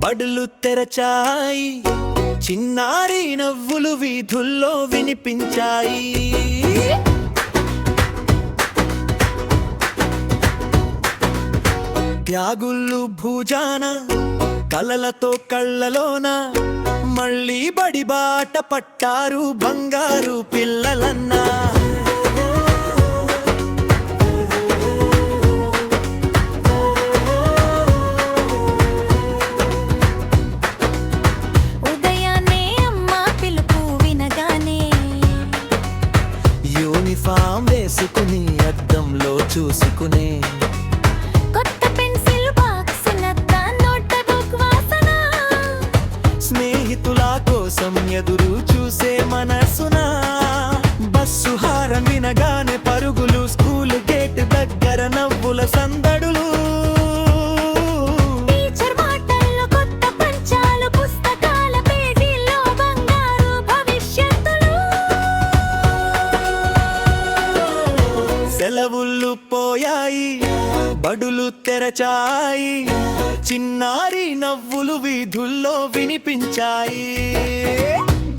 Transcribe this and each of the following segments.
బడులు తెరచాయి, చిన్నారి నవ్వులు వీధుల్లో వినిపించాయి. త్యాగుళ్ళు భుజాన, కలలతో కళ్ళలోన మళ్ళీ బడి బాట పట్టారు బంగారు పిల్లలన్నా. ఉదయాన్నే అమ్మ పిలుపు వినగానే యూనిఫామ్ వేసుకుని అద్దంలో చూసుకునే, కొత్త పెన్సిల్ బాక్స్ నత్త నోట్బుక్ వాసన, స్నేహితుల కోసం ఎదురు చూసే మనసున, బస్సు హారన్ వినగానే పరుగులు, స్కూలు గేట్ దగ్గర నవ్వుల సందడులు. టీచర్ మాటల్లో కొత్త పంచాలు, పుస్తకాల పేజీల్లో బంగారు భవిష్యత్తులు. సెలవుళ్ళు పోయాయి, బడులు తెరచాయి, చిన్నారి నవ్వులు వీధుల్లో వినిపించాయి.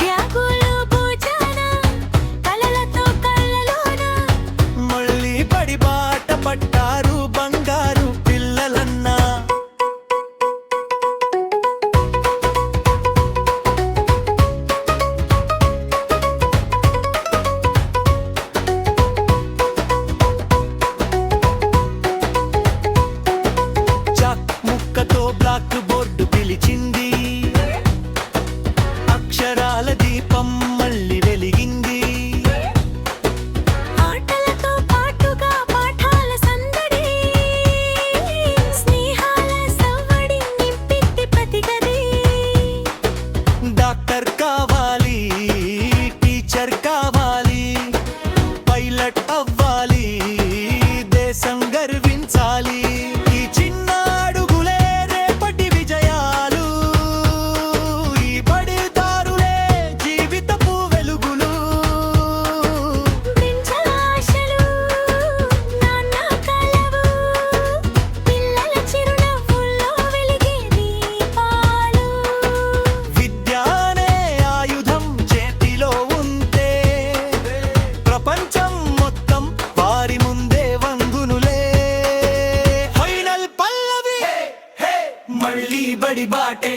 త్యాగులు భుజాన, కలలతో కళ్ళలోన మళ్ళీ బడి బాట పట్టారు బంగారు పిల్లలన్నా. చాక్ ముక్కతో బ్లాక్ బోర్డు పిలిచింది, అక్షరాల దీపం మళ్ళీ వెలిగింది. ఆటలతో పాటుగా పాఠాల సందడి, స్నేహాల సవ్వడి నింపింది ప్రతి గది. డాక్టర్ కావాలి, టీచర్ కావాలి, పైలట్ అవ్వాలి, దేశం గర్వించాలి. ఈ చిన్న అడుగులే రేపటి విజయాలు, ఈ బడిదారులే జీవితపు వెలుగులు. పెంచల ఆశలు, నాన్న కలవు, పిల్లల చిరునవ్వుల్లో వెలిగే దీపాలు. విద్యానే ఆయుధం చేతిలో ఉంటే, ప్రపంచం మొత్తం వారి ముందే వంగునులే. ఫైనల్ పల్లవి, మళ్ళీ బడి బాటే,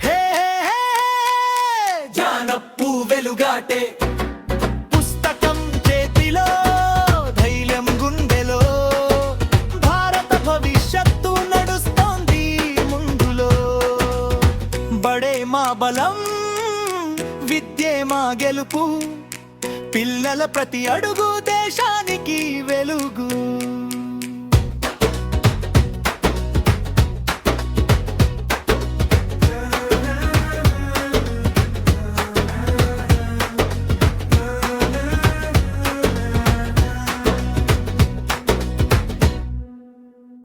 హే హే హే, జానప్పు వెలుగాటే. పుస్తకం చేతిలో, ధైర్యం గుండెలో, భారత భవిష్యత్తు నడుస్తోంది ముందులో. బడే మా బలం, విద్యే మా గెలుపు, పిల్లల ప్రతి అడుగు దేశానికి వెలుగు.